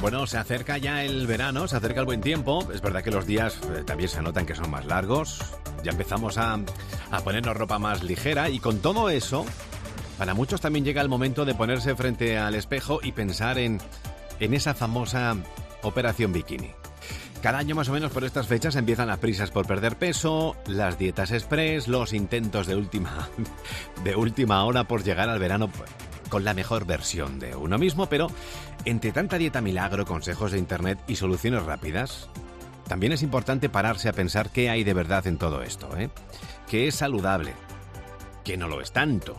Bueno, se acerca ya el verano, se acerca el buen tiempo. Es verdad que los días también se notan que son más largos. Ya empezamos a ponernos ropa más ligera y con todo eso, para muchos también llega el momento de ponerse frente al espejo y pensar en esa famosa operación bikini. Cada año más o menos por estas fechas empiezan las prisas por perder peso, las dietas express, los intentos de última hora por llegar al verano con la mejor versión de uno mismo, pero entre tanta dieta milagro, consejos de internet y soluciones rápidas, también es importante pararse a pensar qué hay de verdad en todo esto, qué es saludable, qué no lo es tanto,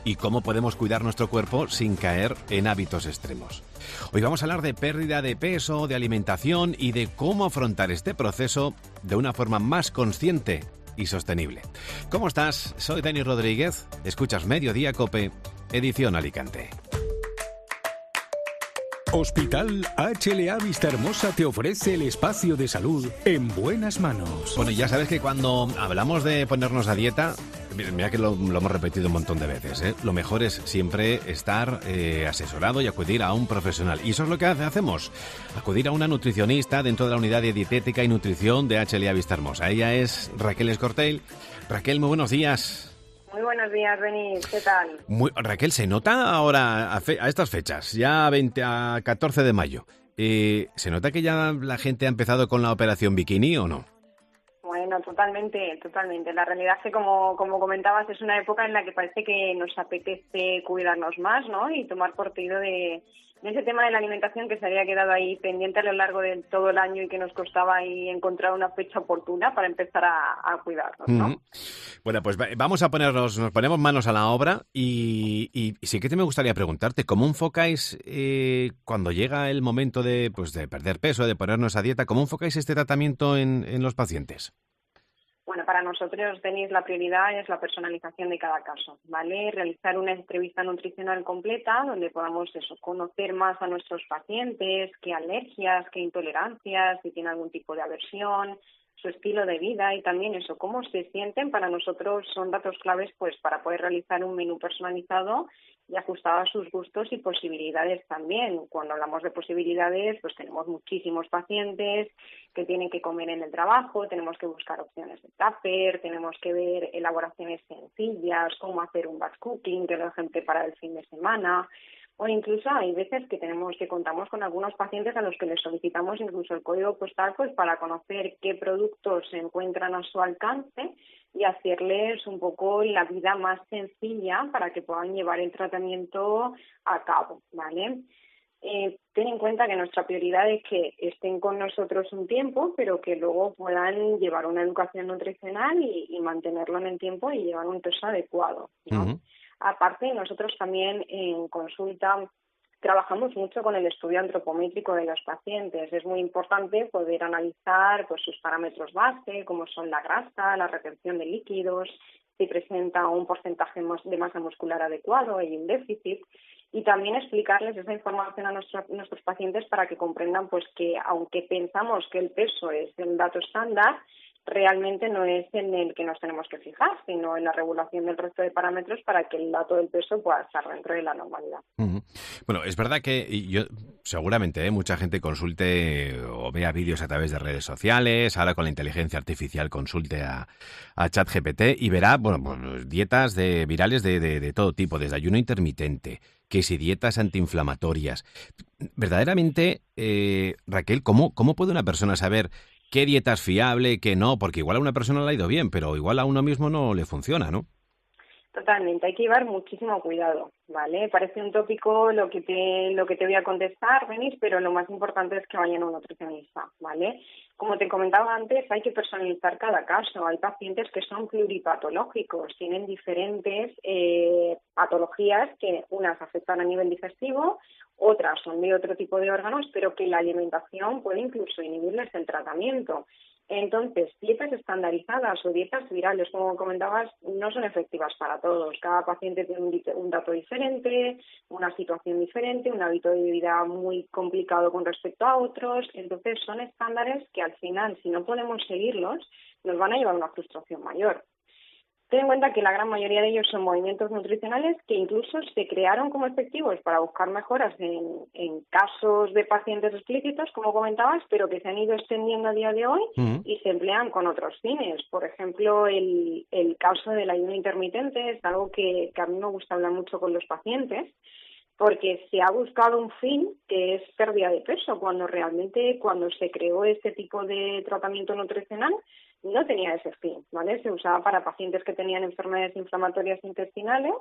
y cómo podemos cuidar nuestro cuerpo sin caer en hábitos extremos. Hoy vamos a hablar de pérdida de peso, de alimentación y de cómo afrontar este proceso de una forma más consciente y sostenible. ¿Cómo estás? Soy Dani Rodríguez, escuchas Mediodía COPE, edición Alicante. Hospital HLA Vistahermosa te ofrece el espacio de salud en buenas manos. Bueno, ya sabes que cuando hablamos de ponernos a dieta, mira que lo hemos repetido un montón de veces, lo mejor es siempre estar asesorado y acudir a un profesional. Y eso es lo que hacemos, acudir a una nutricionista dentro de la unidad de dietética y nutrición de HLA Vistahermosa. Ella es Raquel Escortel. Raquel, muy buenos días. Muy buenos días, Denis. ¿Qué tal? Raquel, ¿se nota ahora a estas fechas, ya a 14 de mayo? ¿Se nota que ya la gente ha empezado con la operación bikini o no? Bueno, totalmente. La realidad es que, como comentabas, es una época en la que parece que nos apetece cuidarnos más, ¿no? Y tomar partido de ese tema de la alimentación que se había quedado ahí pendiente a lo largo de todo el año y que nos costaba ahí encontrar una fecha oportuna para empezar a cuidarnos, ¿no? Bueno, pues nos ponemos manos a la obra y sí que me gustaría preguntarte, ¿cómo enfocáis cuando llega el momento de perder peso, de ponernos a dieta, cómo enfocáis este tratamiento en los pacientes? Bueno, para nosotros, Denis, la prioridad es la personalización de cada caso, ¿vale? Realizar una entrevista nutricional completa donde podamos conocer más a nuestros pacientes, qué alergias, qué intolerancias, si tienen algún tipo de aversión, su estilo de vida y también cómo se sienten. Para nosotros son datos claves para poder realizar un menú personalizado y ajustado a sus gustos y posibilidades también. Cuando hablamos de posibilidades, tenemos muchísimos pacientes que tienen que comer en el trabajo, tenemos que buscar opciones de tupper, tenemos que ver elaboraciones sencillas, cómo hacer un batch cooking, que lo dejen preparar el fin de semana. O incluso hay veces que contamos con algunos pacientes a los que les solicitamos incluso el código postal para conocer qué productos se encuentran a su alcance y hacerles un poco la vida más sencilla para que puedan llevar el tratamiento a cabo, ¿vale? Ten en cuenta que nuestra prioridad es que estén con nosotros un tiempo, pero que luego puedan llevar una educación nutricional y mantenerlo en el tiempo y llevar un peso adecuado, ¿no? Uh-huh. Aparte, nosotros también en consulta trabajamos mucho con el estudio antropométrico de los pacientes. Es muy importante poder analizar sus parámetros base, como son la grasa, la retención de líquidos, si presenta un porcentaje de masa muscular adecuado y un déficit, y también explicarles esa información a nuestros pacientes para que comprendan que aunque pensamos que el peso es el dato estándar, realmente no es en el que nos tenemos que fijar, sino en la regulación del resto de parámetros para que el dato del peso pueda estar dentro de la normalidad. Uh-huh. Bueno, es verdad que yo seguramente mucha gente consulte o vea vídeos a través de redes sociales, ahora con la inteligencia artificial consulte a ChatGPT y verá dietas virales de todo tipo, desde ayuno intermitente, que si dietas antiinflamatorias. Verdaderamente, Raquel, ¿cómo puede una persona saber qué dieta es fiable, qué no? Porque igual a una persona le ha ido bien, pero igual a uno mismo no le funciona, ¿no? Totalmente, hay que llevar muchísimo cuidado, ¿vale? Parece un tópico lo que te voy a contestar, Denis, pero lo más importante es que vayan a un nutricionista, ¿vale? Como te comentaba antes, hay que personalizar cada caso. Hay pacientes que son pluripatológicos, tienen diferentes patologías que unas afectan a nivel digestivo, otras son de otro tipo de órganos, pero que la alimentación puede incluso inhibirles el tratamiento. Entonces, dietas estandarizadas o dietas virales, como comentabas, no son efectivas para todos. Cada paciente tiene un dato diferente, una situación diferente, un hábito de vida muy complicado con respecto a otros. Entonces, son estándares que al final, si no podemos seguirlos, nos van a llevar a una frustración mayor. Ten en cuenta que la gran mayoría de ellos son movimientos nutricionales que incluso se crearon como efectivos para buscar mejoras en casos de pacientes explícitos, como comentabas, pero que se han ido extendiendo a día de hoy y se emplean con otros fines. Por ejemplo, el caso del ayuno intermitente es algo que a mí me gusta hablar mucho con los pacientes, porque se ha buscado un fin que es pérdida de peso, cuando realmente cuando se creó este tipo de tratamiento nutricional no tenía ese fin, ¿vale? Se usaba para pacientes que tenían enfermedades inflamatorias intestinales,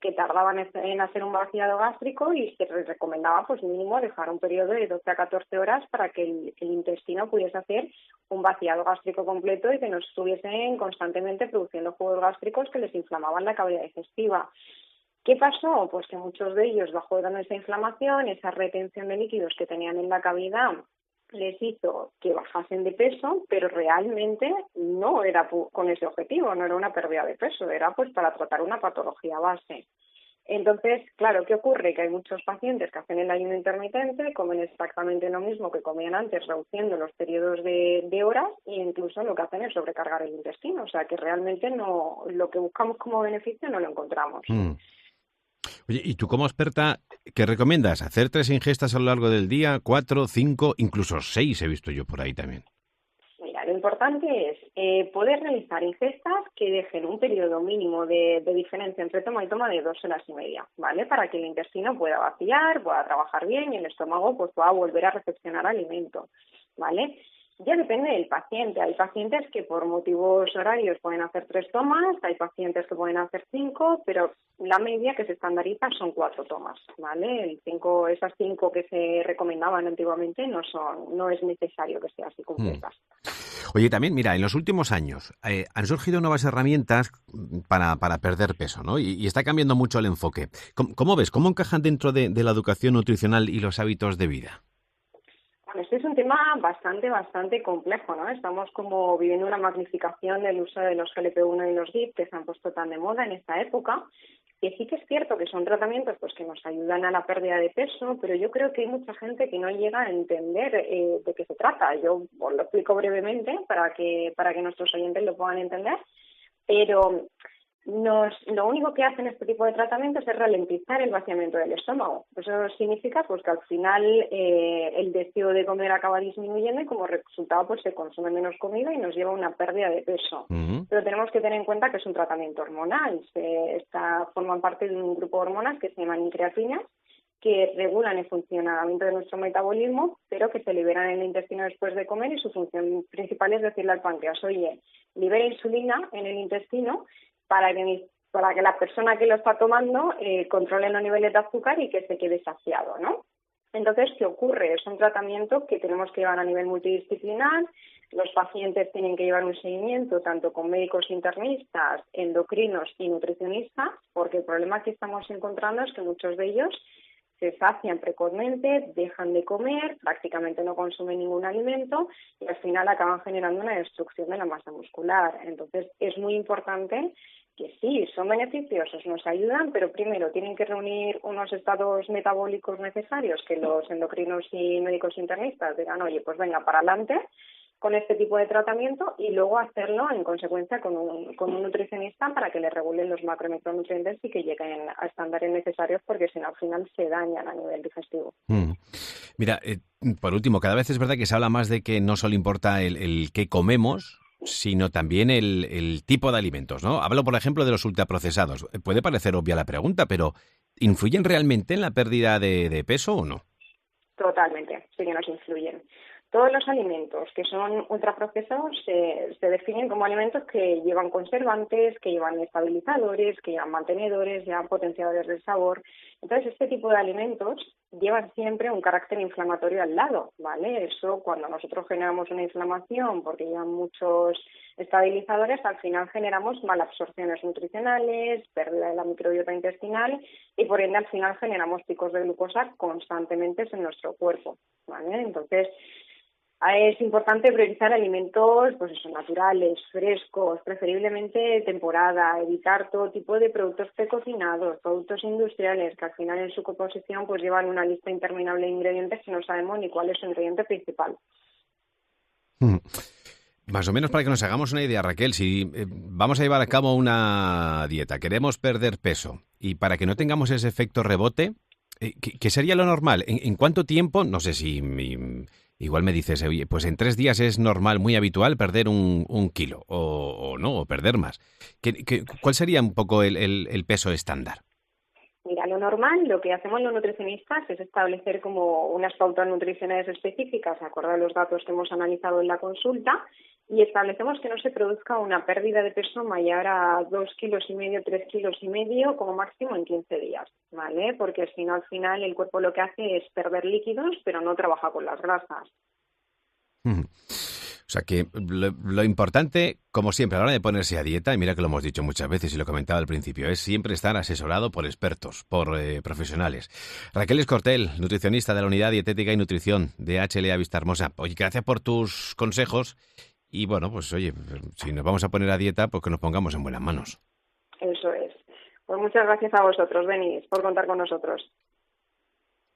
que tardaban en hacer un vaciado gástrico y se les recomendaba pues mínimo dejar un periodo de 12 a 14 horas para que el intestino pudiese hacer un vaciado gástrico completo y que no estuviesen constantemente produciendo jugos gástricos que les inflamaban la cavidad digestiva. ¿Qué pasó? Pues que muchos de ellos, bajo esa inflamación, esa retención de líquidos que tenían en la cavidad, les hizo que bajasen de peso, pero realmente no era con ese objetivo, no era una pérdida de peso, era pues para tratar una patología base. Entonces, claro, ¿qué ocurre? Que hay muchos pacientes que hacen el ayuno intermitente, comen exactamente lo mismo que comían antes, reduciendo los periodos de horas e incluso lo que hacen es sobrecargar el intestino. O sea, que realmente no, lo que buscamos como beneficio no lo encontramos. Oye, ¿y tú como experta qué recomiendas? ¿Hacer 3 ingestas a lo largo del día, 4, 5, incluso 6 he visto yo por ahí también? Mira, lo importante es poder realizar ingestas que dejen un periodo mínimo de diferencia entre toma y toma de 2 horas y media, ¿vale? Para que el intestino pueda vaciar, pueda trabajar bien y el estómago pues pueda volver a recepcionar alimento, ¿vale? Ya depende del paciente. Hay pacientes que por motivos horarios pueden hacer 3 tomas, hay pacientes que pueden hacer 5, pero la media que se estandariza son 4 tomas, ¿vale? Esas 5 que se recomendaban antiguamente no es necesario que sean así completas. Oye, también, mira, en los últimos años han surgido nuevas herramientas para perder peso, ¿no? Y está cambiando mucho el enfoque. ¿Cómo ves? ¿Cómo encajan dentro de la educación nutricional y los hábitos de vida? Bueno, este es un tema bastante complejo, ¿no? Estamos como viviendo una magnificación del uso de los GLP-1 y los GIP que se han puesto tan de moda en esta época. Y sí que es cierto que son tratamientos pues que nos ayudan a la pérdida de peso, pero yo creo que hay mucha gente que no llega a entender de qué se trata. Yo os lo explico brevemente para que nuestros oyentes lo puedan entender, pero lo único que hacen este tipo de tratamientos es ralentizar el vaciamiento del estómago. Eso significa pues que al final el deseo de comer acaba disminuyendo y como resultado pues se consume menos comida y nos lleva a una pérdida de peso. Pero tenemos que tener en cuenta que es un tratamiento hormonal. Forman parte de un grupo de hormonas que se llaman increatinas, que regulan el funcionamiento de nuestro metabolismo, pero que se liberan en el intestino después de comer y su función principal es decirle al páncreas, oye, libera insulina en el intestino para que la persona que lo está tomando controle los niveles de azúcar y que se quede saciado, ¿no? Entonces, ¿qué ocurre? Es un tratamiento que tenemos que llevar a nivel multidisciplinar. Los pacientes tienen que llevar un seguimiento tanto con médicos internistas, endocrinos y nutricionistas, porque el problema que estamos encontrando es que muchos de ellos se sacian precozmente, dejan de comer, prácticamente no consumen ningún alimento y al final acaban generando una destrucción de la masa muscular. Entonces, es muy importante que sí, son beneficiosos, nos ayudan, pero primero tienen que reunir unos estados metabólicos necesarios que los endocrinos y médicos internistas digan, oye, pues venga, para adelante con este tipo de tratamiento y luego hacerlo en consecuencia con un nutricionista para que le regulen los macro y micronutrientes y que lleguen a estándares necesarios porque si no al final se dañan a nivel digestivo. Mira, por último, cada vez es verdad que se habla más de que no solo importa el qué comemos, sino también el tipo de alimentos, ¿no? Hablo, por ejemplo, de los ultraprocesados. Puede parecer obvia la pregunta, pero ¿influyen realmente en la pérdida de peso o no? Totalmente, sí que nos influyen. Todos los alimentos que son ultraprocesados se definen como alimentos que llevan conservantes, que llevan estabilizadores, que llevan mantenedores, llevan potenciadores del sabor. Entonces, este tipo de alimentos llevan siempre un carácter inflamatorio al lado, ¿vale? Eso, cuando nosotros generamos una inflamación porque llevan muchos estabilizadores, al final generamos malabsorciones nutricionales, pérdida de la microbiota intestinal y, por ende, al final generamos picos de glucosa constantemente en nuestro cuerpo, ¿vale? Entonces, es importante priorizar alimentos naturales, frescos, preferiblemente de temporada, evitar todo tipo de productos precocinados, productos industriales que al final en su composición pues llevan una lista interminable de ingredientes que no sabemos ni cuál es su ingrediente principal. Más o menos para que nos hagamos una idea, Raquel, si vamos a llevar a cabo una dieta, queremos perder peso y para que no tengamos ese efecto rebote, ¿qué sería lo normal? ¿En cuánto tiempo? No sé si igual me dices, oye, pues en 3 días es normal, muy habitual perder un kilo o no, o perder más. ¿Cuál sería un poco el peso estándar? Mira, lo normal, lo que hacemos los nutricionistas es establecer como unas pautas nutricionales específicas, acorde a los datos que hemos analizado en la consulta, y establecemos que no se produzca una pérdida de peso mayor a 2,5 kilos, 3,5 kilos, como máximo en 15 días, ¿vale? Porque si no, al final el cuerpo lo que hace es perder líquidos, pero no trabaja con las grasas. O sea que lo importante, como siempre, a la hora de ponerse a dieta, y mira que lo hemos dicho muchas veces y lo comentaba al principio, es siempre estar asesorado por expertos, por profesionales. Raquel Escortel, nutricionista de la Unidad Dietética y Nutrición de HLA Vista Hermosa. Oye, gracias por tus consejos y bueno, pues oye, si nos vamos a poner a dieta, pues que nos pongamos en buenas manos. Eso es. Pues muchas gracias a vosotros, Denis, por contar con nosotros.